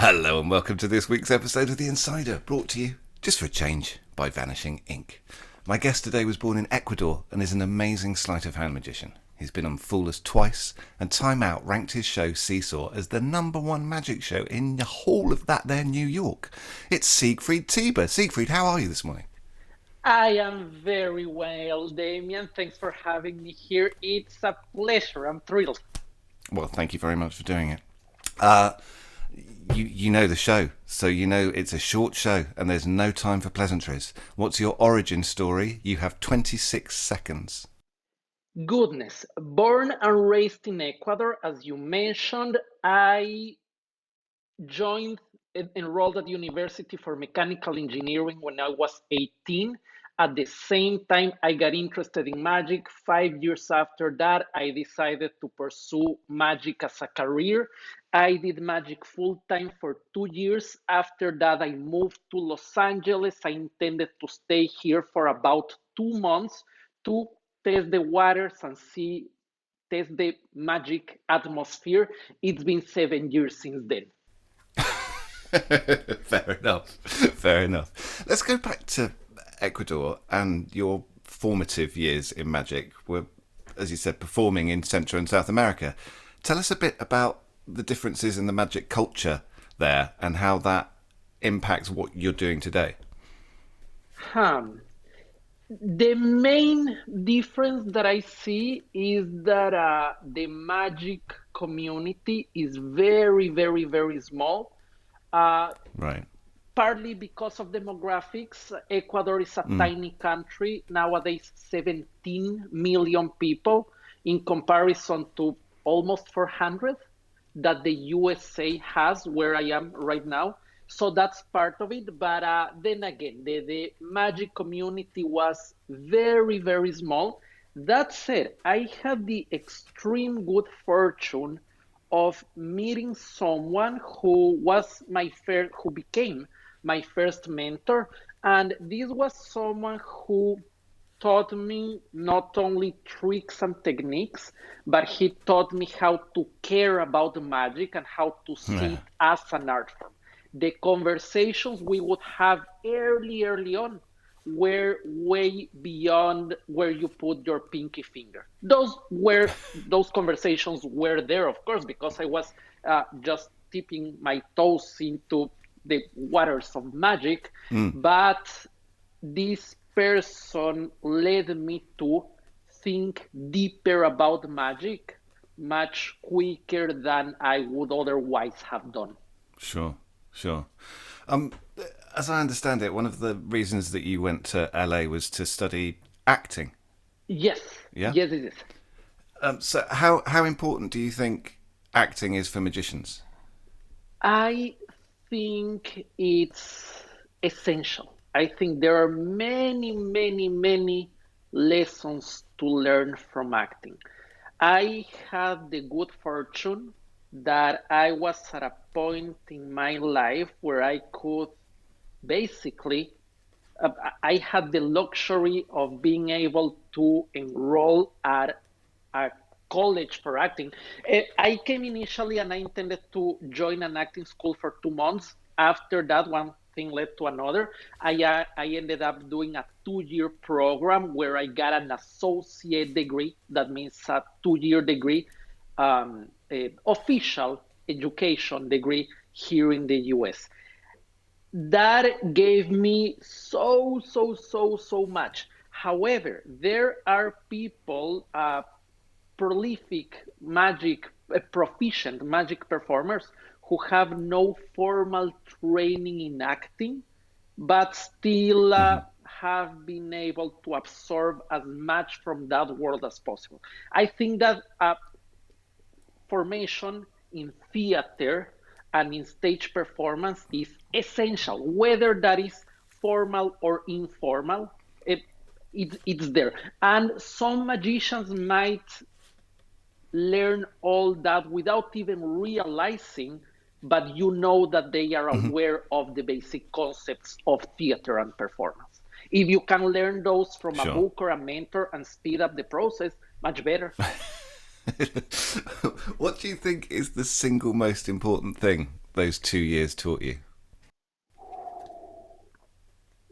Hello and welcome to this week's episode of The Insider, brought to you, just for a change, by Vanishing Inc. My guest today was born in Ecuador and is an amazing sleight of hand magician. He's been on Fool Us twice, and Time Out ranked his show Seesaw as the #1 magic show in the whole of that there New York. It's Siegfried Tieber. Siegfried, how are you this morning? I am very well, Damien. Thanks for having me here. It's a pleasure. I'm thrilled. Well, thank you very much for doing it. You know the show, so you know it's a short show and there's no time for pleasantries. What's your origin story? You have 26 seconds. Goodness. Born and raised in Ecuador, as you mentioned, I joined, enrolled at University for Mechanical Engineering when I was 18. At the same time, I got interested in magic. 5 years after that, I decided to pursue magic as a career. I did magic full time for 2 years. After that, I moved to Los Angeles. I intended to stay here for about 2 months to test the waters and test the magic atmosphere. It's been 7 years since then. Fair enough. Fair enough. Let's go back to Ecuador and your formative years in magic were, as you said, performing in Central and South America. Tell us a bit about the differences in the magic culture there and how that impacts what you're doing today. Hmm. The main difference that I see is that the magic community is very, very, very small. Uh, Right. Partly because of demographics. Ecuador is a tiny country, nowadays 17 million people, in comparison to almost 400 that the USA has, where I am right now. So that's part of it. But then again, the magic community was very, very small. That said, I had the extreme good fortune of meeting someone who became my first mentor. And this was someone who taught me not only tricks and techniques, but he taught me how to care about magic and how to see it Yeah. as an art form. The conversations we would have early on were way beyond where you put your pinky finger. Those conversations were there, of course, because I was just tipping my toes into the waters of magic, but this person led me to think deeper about magic much quicker than I would otherwise have done. Sure. Sure. Um, as I understand it, one of the reasons that you went to LA was to study acting. Yes, Yeah. yes, it is. So how important do you think acting is for magicians? I think it's essential. I think there are many, many, many lessons to learn from acting. I had the good fortune that I was at a point in my life where I could basically, uh, I had the luxury of being able to enroll at a college for acting. I came initially and I intended to join an acting school for 2 months. After that, one thing led to another. I ended up doing a 2 year program where I got an associate degree. That means a 2 year degree, official education degree here in the US. That gave me so much. However, there are people, prolific magic, proficient magic performers who have no formal training in acting, but still have been able to absorb as much from that world as possible. I think that formation in theater and in stage performance is essential, whether that is formal or informal. It, it's there. And some magicians might learn all that without even realizing, but you know that they are Hmm. aware of the basic concepts of theater and performance. If you can learn those from a Sure. book or a mentor and speed up the process, much better. What do you think is the single most important thing those 2 years taught you?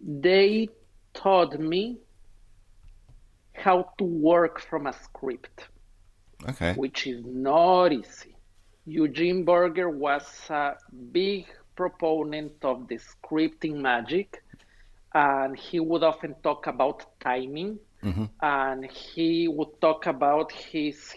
They taught me how to work from a script, Okay. which is not easy. Eugene Berger was a big proponent of the scripting magic, and he would often talk about timing, and he would talk about his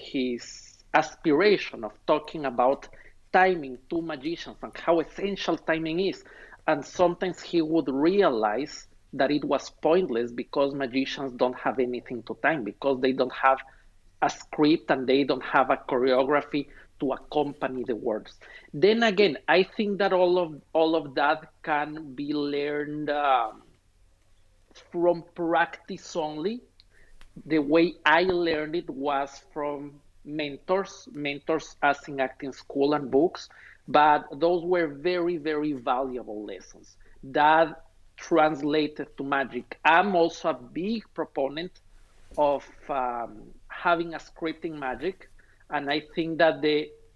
aspiration of talking about timing to magicians and how essential timing is. And sometimes he would realize that it was pointless because magicians don't have anything to time, because they don't have a script and they don't have a choreography to accompany the words. Then again, I think that all of that can be learned from practice only. The way I learned it was from mentors as in acting school and books, but those were very, very valuable lessons that translated to magic. I'm also a big proponent of having a scripting magic, and I think that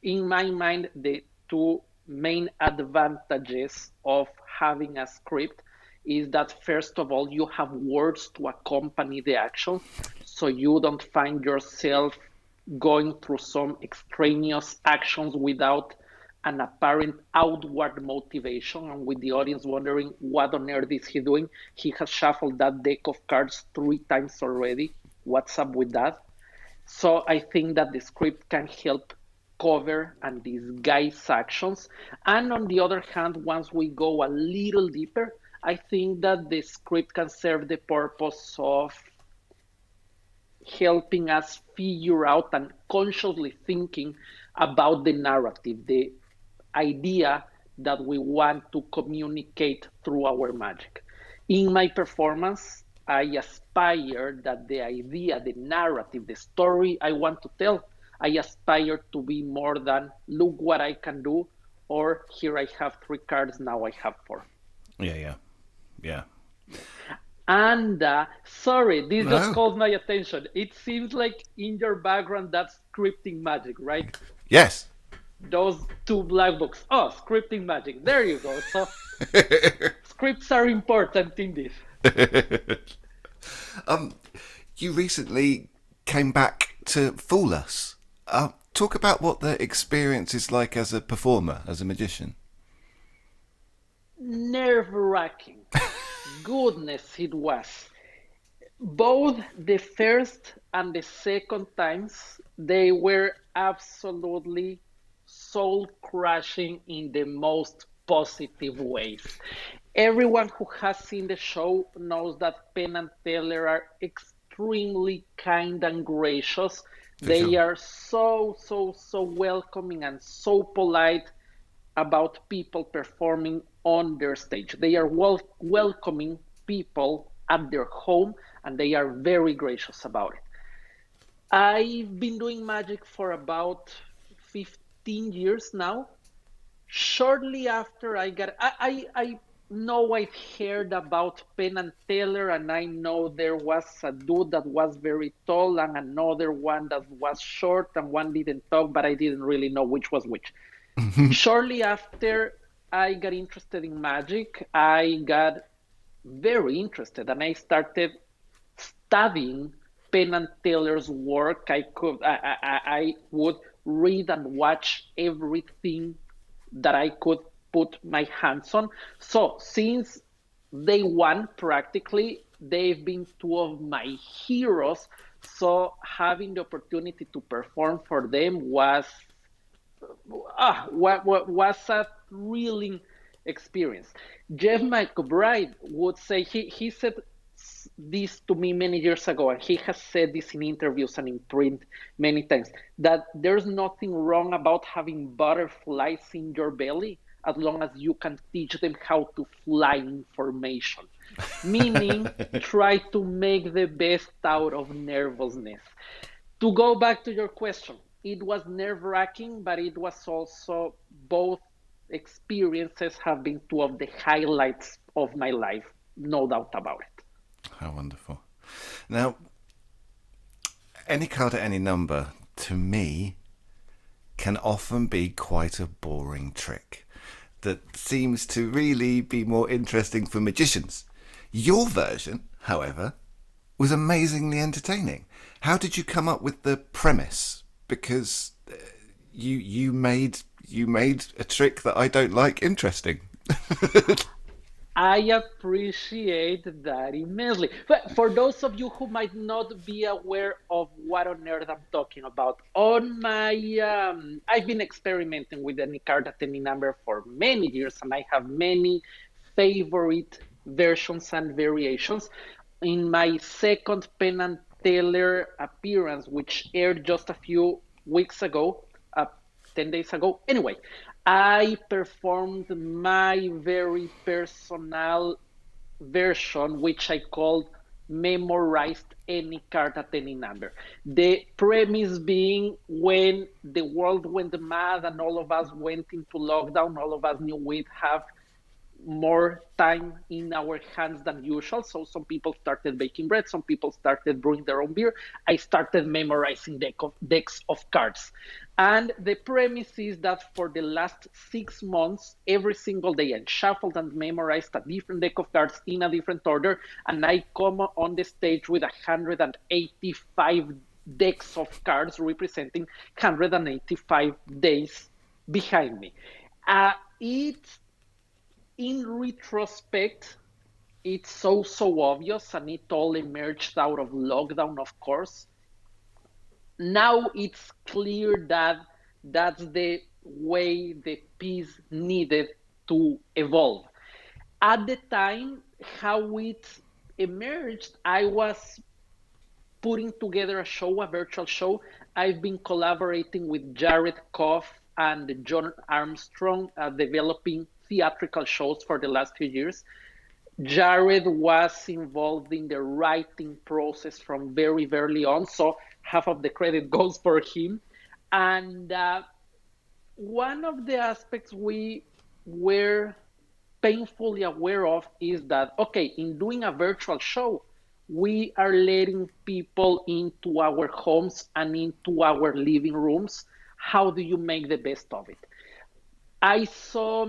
in my mind, the two main advantages of having a script is that first of all, you have words to accompany the action, so you don't find yourself going through some extraneous actions without an apparent outward motivation, and with the audience wondering what on earth is he doing. He has shuffled that deck of cards 3 times already. What's up with that? So I think that the script can help cover and disguise actions. And on the other hand, once we go a little deeper, I think that the script can serve the purpose of helping us figure out and consciously thinking about the narrative, the idea that we want to communicate through our magic. In my performance, I aspire that the idea, the narrative, the story I want to tell, I aspire to be more than look what I can do, or here I have 3 cards, now I have 4. Yeah. And sorry, this No. just caught my attention. It seems like in your background that's scripting magic, right? Yes. Those 2 black books. Oh, scripting magic. There you go. So scripts are important in this. You recently came back to Fool Us. Talk about what the experience is like as a performer, as a magician. Nerve-wracking. Goodness, it was. Both the first and the second times, they were absolutely soul-crushing in the most positive ways. Everyone who has seen the show knows that Penn and Teller are extremely kind and gracious. They are so welcoming and so polite about people performing on their stage. They are welcoming people at their home, and they are very gracious about it. I've been doing magic for about 15 years now. Shortly after I know I've heard about Penn and Teller, and I know there was a dude that was very tall and another one that was short, and one didn't talk, but I didn't really know which was which. Shortly after I got interested in magic, I got very interested and I started studying Penn and Teller's work. I would read and watch everything that I could put my hands on. So since day one, practically, they've been 2 of my heroes. So having the opportunity to perform for them was a thrilling experience. Jeff McBride would say, he said this to me many years ago, and he has said this in interviews and in print many times, that there's nothing wrong about having butterflies in your belly as long as you can teach them how to fly in formation. Meaning, try to make the best out of nervousness. To go back to your question, it was nerve-wracking, but it was also, both experiences have been 2 of the highlights of my life, no doubt about it. How wonderful. Now, any card at any number, to me, can often be quite a boring trick. that seems to really be more interesting for magicians. Your version, however, was amazingly entertaining. How did you come up with the premise? Because you made a trick that I don't like interesting. I appreciate that immensely. But for those of you who might not be aware of what on earth I'm talking about, I've been experimenting with any card at any number for many years, and I have many favorite versions and variations. In my second Penn and Teller appearance, which aired just a few weeks ago, 10 days ago. Anyway, I performed my very personal version, which I called Memorized Any Card at Any Number. The premise being when the world went mad and all of us went into lockdown, all of us knew we'd have more time in our hands than usual. So some people started baking bread, some people started brewing their own beer. I started memorizing decks of cards. And the premise is that for the last 6 months, every single day, I shuffled and memorized a different deck of cards in a different order. And I come on the stage with 185 decks of cards representing 185 days behind me. It's in retrospect, it's so obvious, and it all emerged out of lockdown, of course. Now it's clear that that's the way the piece needed to evolve. At the time, how it emerged, I was putting together a virtual show. I've been collaborating with Jared Koff and John Armstrong, developing theatrical shows for the last few years. Jared was involved in the writing process from very early on, so half of the credit goes for him. And one of the aspects we were painfully aware of is that, okay, in doing a virtual show, we are letting people into our homes and into our living rooms. How do you make the best of it? I saw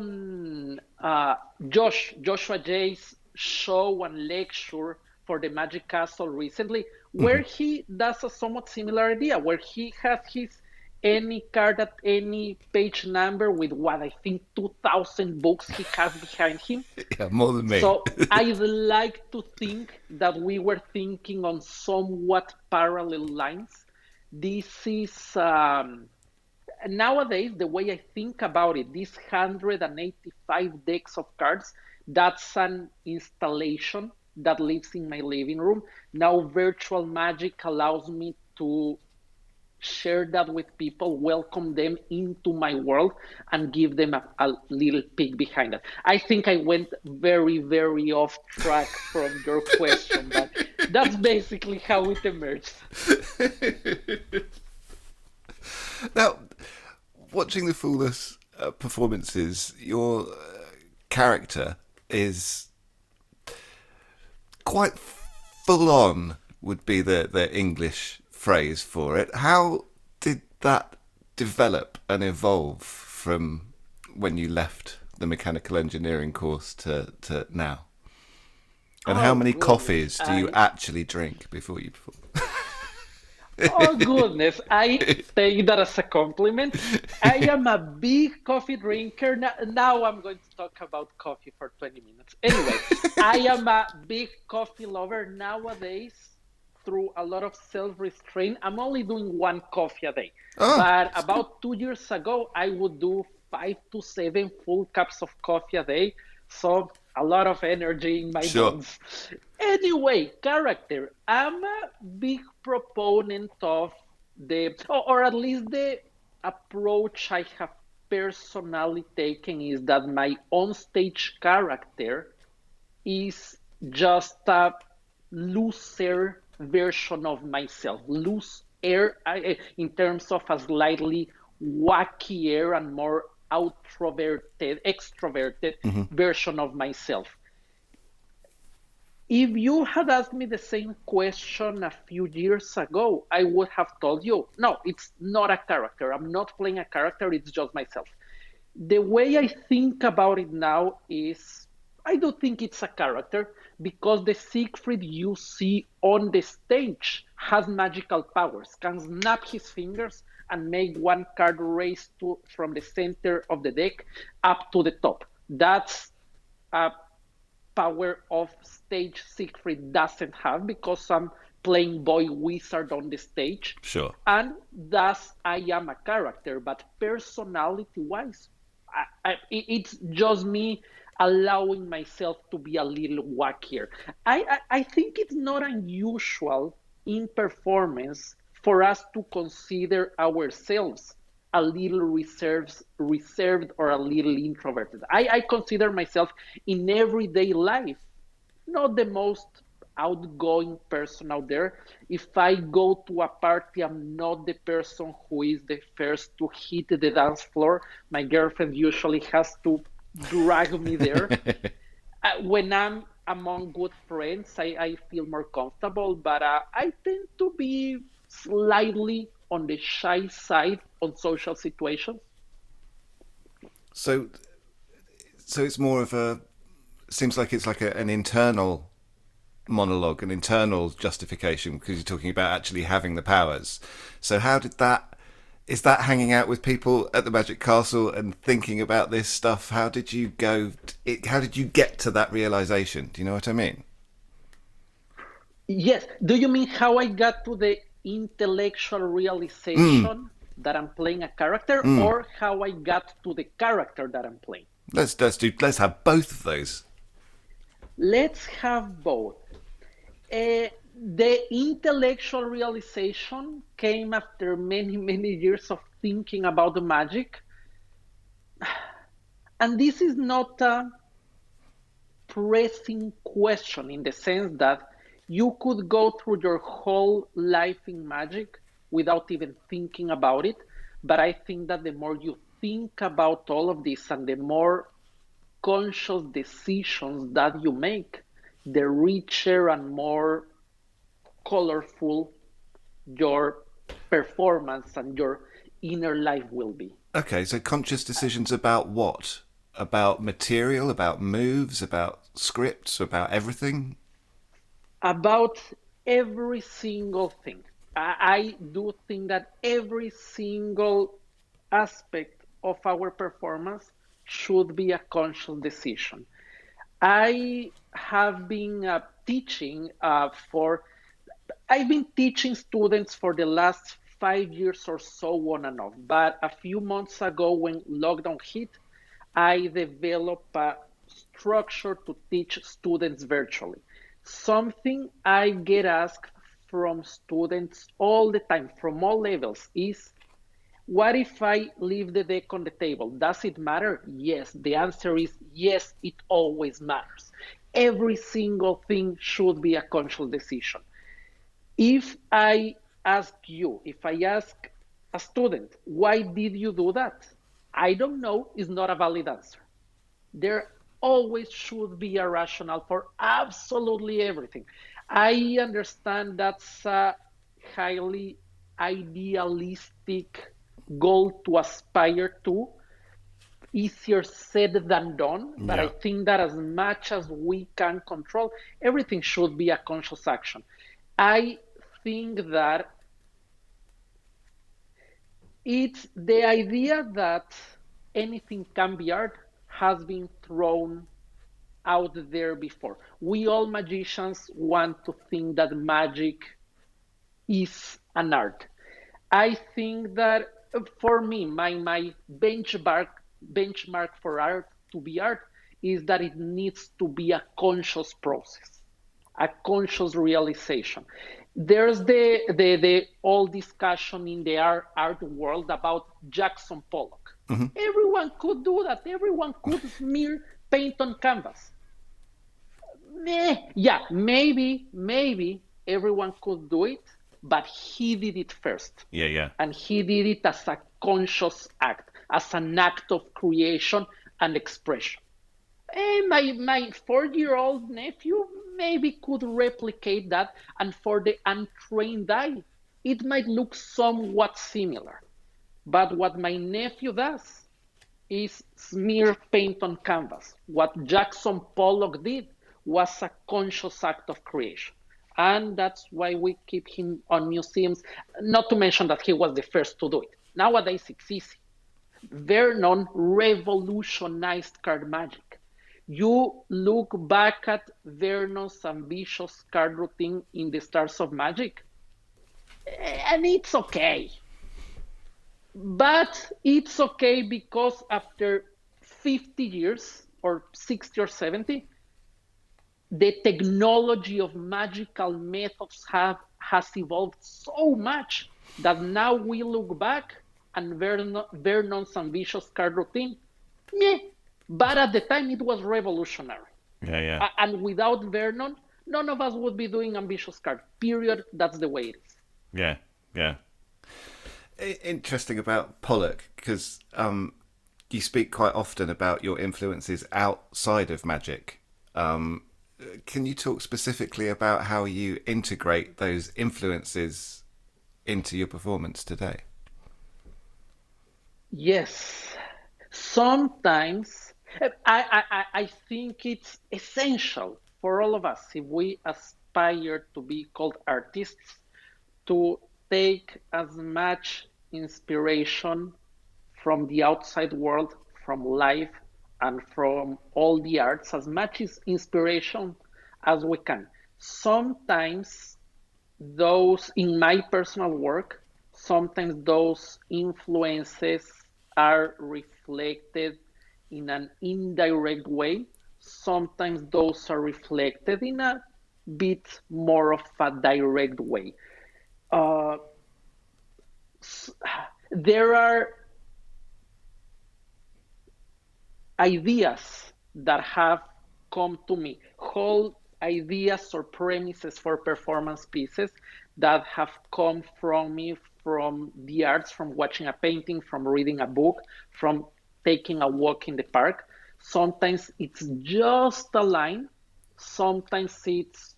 Joshua Jay's show and lecture for the Magic Castle recently, where he does a somewhat similar idea, where he has his any card at any page number with what I think 2,000 books he has behind him. Yeah, more than me. So I'd like to think that we were thinking on somewhat parallel lines. This is nowadays the way I think about it. These 185 decks of cards, that's an installation that lives in my living room. Now virtual magic allows me to share that with people, welcome them into my world, and give them a little peek behind it. I think I went very off track from your question, but that's basically how it emerged. Now, watching the Foolish performances, your character is quite full on, would be the English phrase for it. How did that develop and evolve from when you left the mechanical engineering course to now? And how many coffees do you actually drink before you perform? Oh goodness, I take that as a compliment. I am a big coffee drinker. Now I'm going to talk about coffee for 20 minutes. Anyway, I am a big coffee lover nowadays. Through a lot of self-restraint, I'm only doing one coffee a day. But about 2 years ago, I would do 5 to 7 full cups of coffee a day. So a lot of energy in my bones. Anyway, character. I'm a big proponent of or at least the approach I have personally taken is that my on-stage character is just a looser version of myself, loose air in terms of a slightly wackier and more extroverted version of myself. If you had asked me the same question a few years ago, I would have told you, no, it's not a character. I'm not playing a character, it's just myself. The way I think about it now is I do think it's a character because the Siegfried you see on the stage has magical powers, can snap his fingers and make one card race from the center of the deck up to the top. That's a power of stage Siegfried doesn't have because I'm playing boy wizard on the stage. Sure. And thus I am a character, but personality wise, it's just me allowing myself to be a little wackier. I think it's not unusual in performance for us to consider ourselves a little reserved or a little introverted. I consider myself in everyday life not the most outgoing person out there. If I go to a party, I'm not the person who is the first to hit the dance floor. My girlfriend usually has to drag me there. When I'm among good friends, I feel more comfortable, but I tend to be slightly on the shy side on social situations. So, so it's more of a. Seems like it's like an internal monologue, an internal justification, because you're talking about actually having the powers. So, how did that? Is that hanging out with people at the Magic Castle and thinking about this stuff? How did you go? How did you get to that realization? Do you know what I mean? Yes. Do you mean how I got to the intellectual realization that I'm playing a character, or how I got to the character that I'm playing? Let's have both of those. Let's have both. The intellectual realization came after many, many years of thinking about the magic. And this is not a pressing question in the sense that you could go through your whole life in magic without even thinking about it. But I think that the more you think about all of this and the more conscious decisions that you make, the richer and more colorful your performance and your inner life will be. Okay, so conscious decisions about what? About material, about moves, about scripts, about everything? About every single thing. I do think that every single aspect of our performance should be a conscious decision. I have been teaching for I've been teaching students for the last 5 years or so on and off. But a few months ago, when lockdown hit, I developed a structure to teach students virtually. Something I get asked from students all the time, from all levels, is what if I leave the deck on the table? Does it matter? Yes. The answer is yes, it always matters. Every single thing should be a conscious decision. If I ask you, if I ask a student, why did you do that? I don't know is not a valid answer. There always should be a rationale for absolutely everything. I understand that's a highly idealistic goal to aspire to, easier said than done, but I Yeah. think that as much as we can control, everything should be a conscious action. I think that it's the idea that anything can be art has been thrown out there before. We all magicians want to think that magic is an art. I think that for me, my benchmark for art to be art is that it needs to be a conscious process, a conscious realization. There's the old discussion in the art world about Jackson Pollock. Everyone could do that. Everyone could smear paint on canvas. Yeah, maybe everyone could do it, but he did it first. Yeah, yeah. And he did it as a conscious act, as an act of creation and expression. And my 4-year-old nephew maybe could replicate that, and for the untrained eye, it might look somewhat similar. But what my nephew does, is smear paint on canvas. What Jackson Pollock did was a conscious act of creation. And that's why we keep him on museums. Not to mention that he was the first to do it. Nowadays, it's easy. Vernon revolutionized card magic. You look back at Vernon's ambitious card routine in the Stars of Magic, and it's okay. But it's okay because after 50 years or 60 or 70, the technology of magical methods has evolved so much that now we look back and Vernon's ambitious card routine, meh, but at the time it was revolutionary. Yeah. And without Vernon, none of us would be doing ambitious card. Period. That's the way it is. Yeah. Interesting about Pollock, because you speak quite often about your influences outside of magic. Can you talk specifically about how you integrate those influences into your performance today? Yes. Sometimes I think it's essential for all of us if we aspire to be called artists to take as much inspiration from the outside world, from life, and from all the arts, as much as inspiration as we can. Sometimes those, in my personal work, sometimes those influences are reflected in an indirect way. Sometimes those are reflected in a bit more of a direct way. Uh, there are ideas that have come to me, whole ideas or premises for performance pieces that have come from me, from the arts, from watching a painting, from reading a book, from taking a walk in the park. Sometimes it's just a line, sometimes it's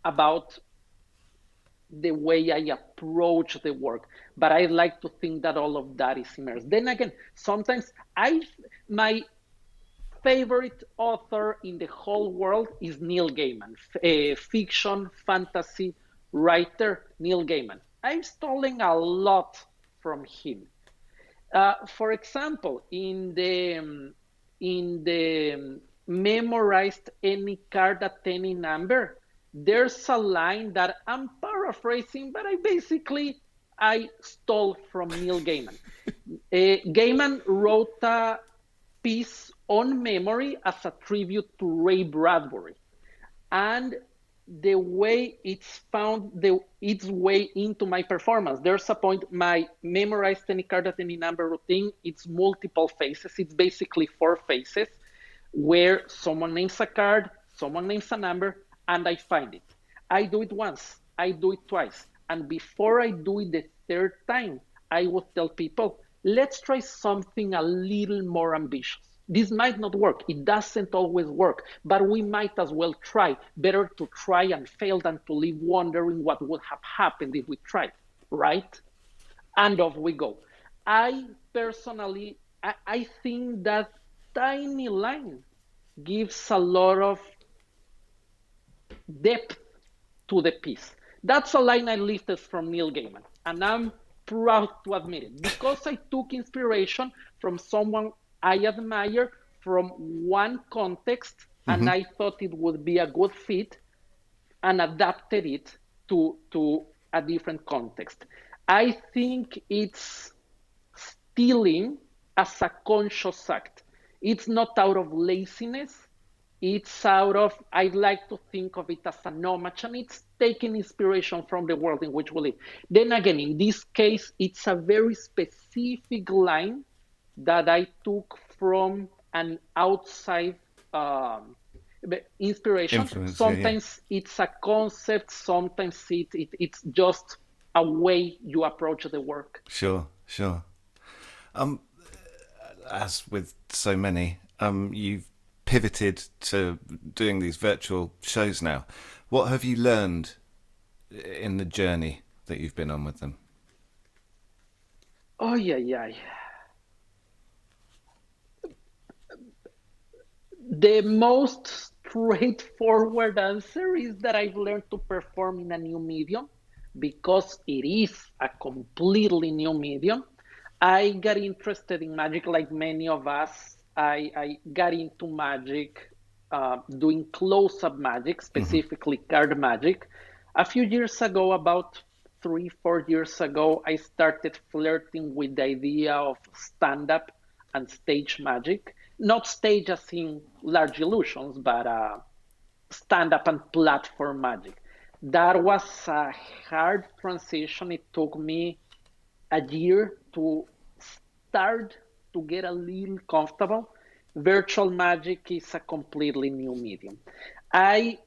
about the way I approach the work. But I like to think that all of that is immersed. Then again, sometimes my favorite author in the whole world is Neil Gaiman, a fiction fantasy writer, Neil Gaiman. I'm stealing a lot from him. For example, in the memorized any card at any number, there's a line that I'm paraphrasing, but I stole from Neil Gaiman. Gaiman wrote a piece on memory as a tribute to Ray Bradbury, and the way it's found its way into my performance. There's a point, my memorized any card at any number routine, it's multiple phases. It's basically 4 phases where someone names a card, someone names a number, and I find it. I do it once, I do it twice, and before I do it the third time, I would tell people, let's try something a little more ambitious. This might not work. It doesn't always work, but we might as well try. Better to try and fail than to live wondering what would have happened if we tried, right? And off we go. I personally, I think that tiny line gives a lot of depth to the piece. That's a line I lifted from Neil Gaiman, and I'm proud to admit it because I took inspiration from someone I admire from one context, and I thought it would be a good fit and adapted it to a different context. I think it's stealing as a conscious act. It's not out of laziness. It's out of, I like to think of it as an homage, and it's taking inspiration from the world in which we live. Then again, in this case, it's a very specific line that I took from an outside inspiration. Influence, sometimes it's a concept, sometimes it's just a way you approach the work. Sure. As with so many, you've pivoted to doing these virtual shows now. What have you learned in the journey that you've been on with them? Oh, yeah. The most straightforward answer is that I've learned to perform in a new medium because it is a completely new medium. I got interested in magic like many of us. I got into magic doing close up magic, specifically card magic. A few years ago, about 3, 4 years ago, I started flirting with the idea of stand up and stage magic. Not stage as in large illusions, but stand up and platform magic. That was a hard transition. It took me a year to start to get a little comfortable. Virtual magic is a completely new medium. I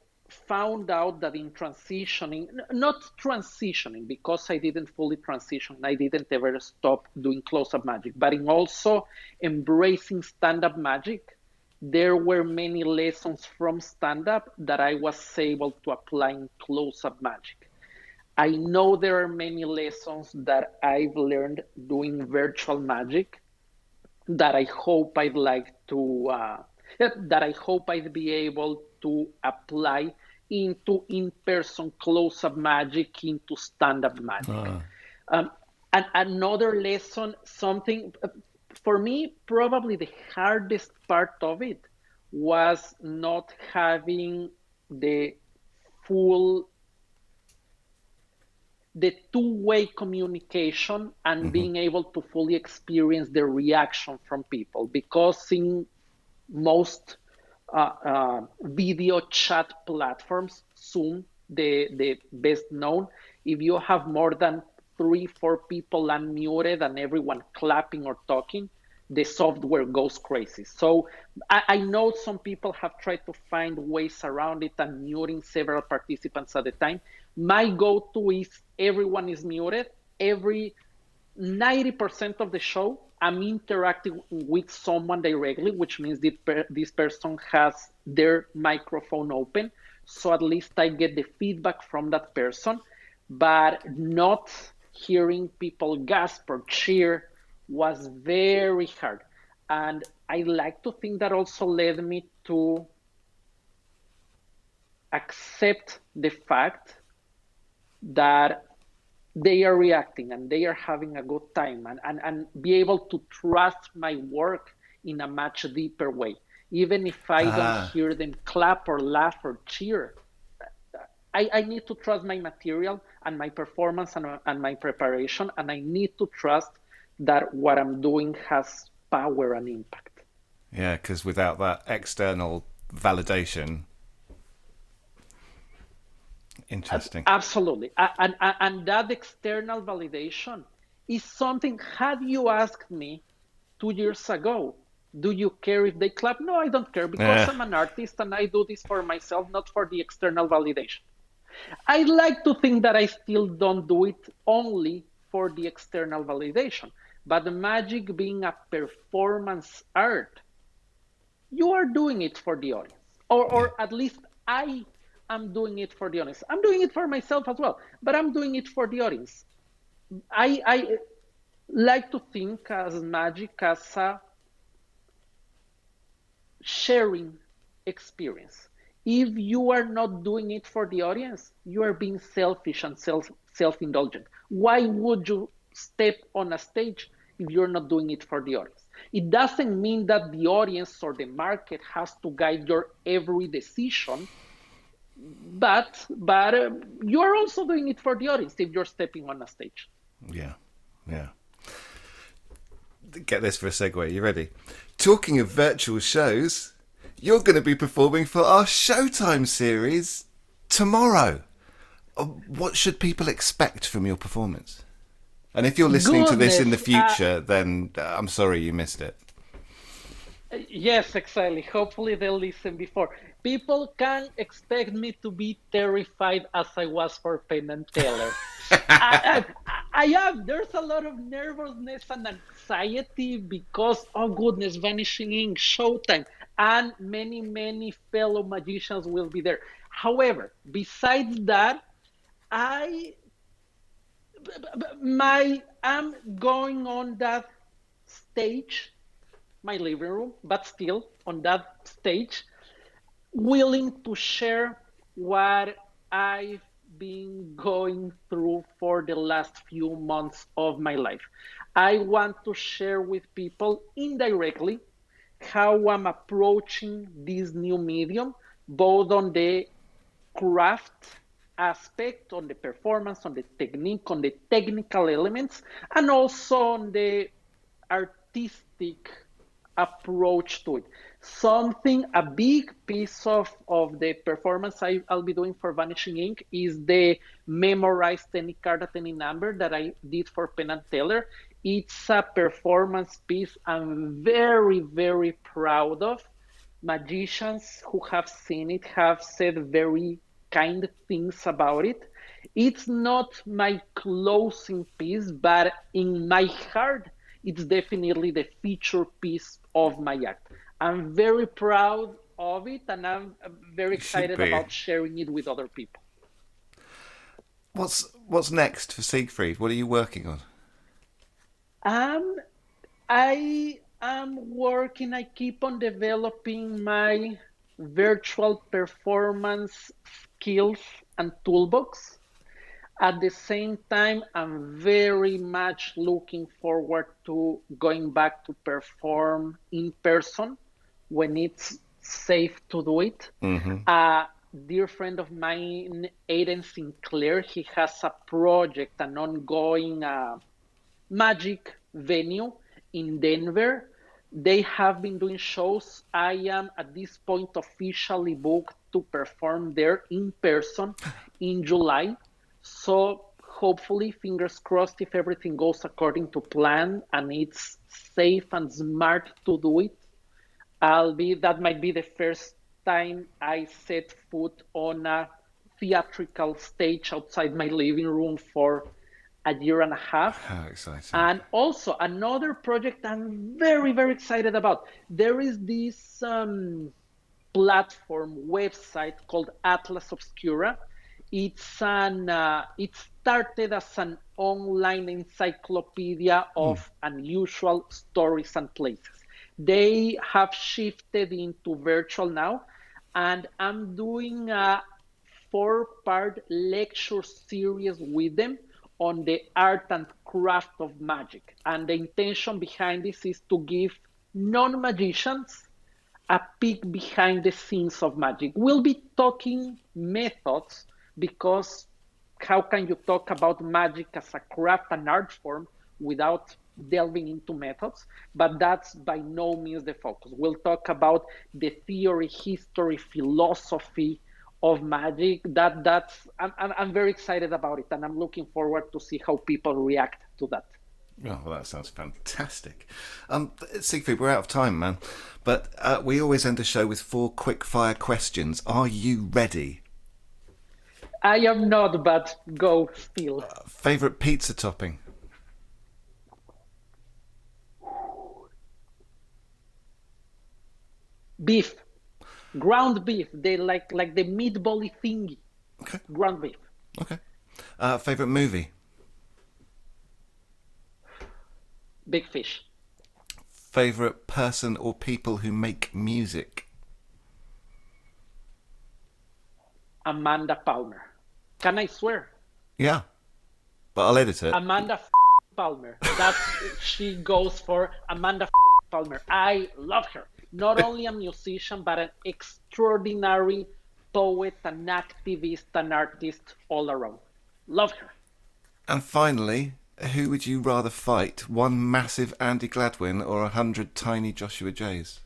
found out that in transitioning, not transitioning because I didn't fully transition, I didn't ever stop doing close up magic, but in also embracing stand up magic, there were many lessons from stand up that I was able to apply in close up magic. I know there are many lessons that I've learned doing virtual magic that I hope I'd like to that I hope I'd be able to apply into in-person close-up magic, into stand-up magic. Um, and another lesson, something for me, probably the hardest part of it was not having the full the two-way communication and being able to fully experience the reaction from people, because in most video chat platforms, Zoom, the best known, if you have more than 3, 4 people unmuted and everyone clapping or talking, the software goes crazy. So I know some people have tried to find ways around it and muting several participants at a time. My go-to is everyone is muted. Every 90% of the show, I'm interacting with someone directly, which means this person has their microphone open. So at least I get the feedback from that person, but not hearing people gasp or cheer was very hard. And I like to think that also led me to accept the fact that they are reacting and they are having a good time, and be able to trust my work in a much deeper way. Even if I don't hear them clap or laugh or cheer, I need to trust my material and my performance and my preparation, and I need to trust that what I'm doing has power and impact. Yeah, because without that external validation, interesting. Absolutely. And that external validation is something, had you asked me 2 years ago, do you care if they clap? No, I don't care, because I'm an artist and I do this for myself, not for the external validation. I like to think that I still don't do it only for the external validation, but the magic being a performance art, you are doing it for the audience, or at least I am doing it for the audience. I'm doing it for myself as well, but I'm doing it for the audience. I like to think as magic as a sharing experience. If you are not doing it for the audience, you are being selfish and self-indulgent. Why would you step on a stage if you're not doing it for the audience? It doesn't mean that the audience or the market has to guide your every decision, but you are also doing it for the audience if you're stepping on a stage. Yeah. Get this for a segue. You ready? Talking of virtual shows, you're going to be performing for our Showtime series tomorrow. What should people expect from your performance? And if you're listening to this in the future, then I'm sorry you missed it. Yes, exactly. Hopefully they'll listen before. People can expect me to be terrified as I was for Penn and Teller. I am. There's a lot of nervousness and anxiety because, oh goodness, Vanishing Ink, Showtime, and many fellow magicians will be there. However, besides that, I'm going on that stage my living room, but still on that stage, willing to share what I've been going through for the last few months of my life. I want to share with people indirectly how I'm approaching this new medium, both on the craft aspect, on the performance, on the technique, on the technical elements, and also on the artistic approach to it. A big piece of the performance I'll be doing for Vanishing Ink is the memorized any card at any number that I did for Penn and Teller. It's a performance piece I'm very, very proud of. Magicians who have seen it have said very kind things about it. It's not my closing piece, but in my heart, it's definitely the feature piece of my act. I'm very proud of it, and I'm very excited about sharing it with other people. What's next for Siegfried? What are you working on? I am working, I keep on developing my virtual performance skills and toolbox. At the same time, I'm very much looking forward to going back to perform in person when it's safe to do it. A dear friend of mine, Aiden Sinclair, he has a project, an ongoing magic venue in Denver. They have been doing shows. I am at this point officially booked to perform there in person in July. So hopefully, fingers crossed, if everything goes according to plan and it's safe and smart to do it, that might be the first time I set foot on a theatrical stage outside my living room for a year and a half. How exciting. And also another project I'm very, very excited about. There is this platform website called Atlas Obscura. It started as an online encyclopedia of unusual stories and places. They have shifted into virtual now, and I'm doing a 4-part lecture series with them on the art and craft of magic. And the intention behind this is to give non-magicians a peek behind the scenes of magic. We'll be talking methods, because how can you talk about magic as a craft and art form without delving into methods? But that's by no means the focus. We'll talk about the theory, history, philosophy of magic. I'm very excited about it, and I'm looking forward to see how people react to that. Oh, well, that sounds fantastic. Siegfried, we're out of time, man. But we always end the show with 4 quickfire questions. Are you ready? I am not, but go still. Favorite pizza topping? Beef. Ground beef. They like the meatball-y thingy. Okay. Ground beef. Okay. Favorite movie? Big Fish. Favorite person or people who make music? Amanda Palmer. Can I swear? Yeah, but I'll edit it. Amanda Palmer. She goes for Amanda Palmer. I love her. Not only a musician, but an extraordinary poet, an activist, an artist all around. Love her. And finally, who would you rather fight? 1 massive Andy Gladwin or 100 tiny Joshua Jays?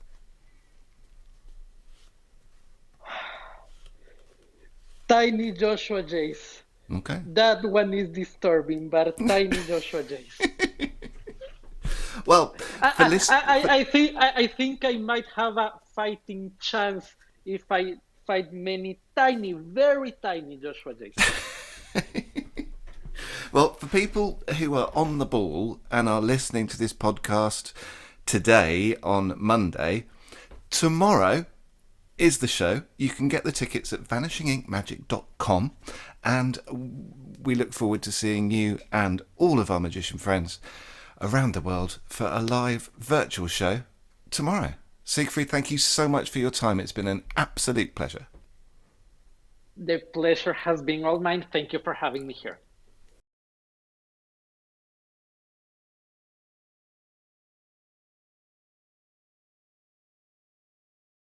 Tiny Joshua Jays. Okay. That one is disturbing, but tiny Joshua Jays. Well, I think I might have a fighting chance if I fight many tiny, very tiny Joshua Jays. Well, for people who are on the ball and are listening to this podcast today on Monday, tomorrow is the show. You can get the tickets at vanishinginkmagic.com, and we look forward to seeing you and all of our magician friends around the world for a live virtual show tomorrow. Siegfried, thank you so much for your time. It's been an absolute pleasure. The pleasure has been all mine. Thank you for having me here.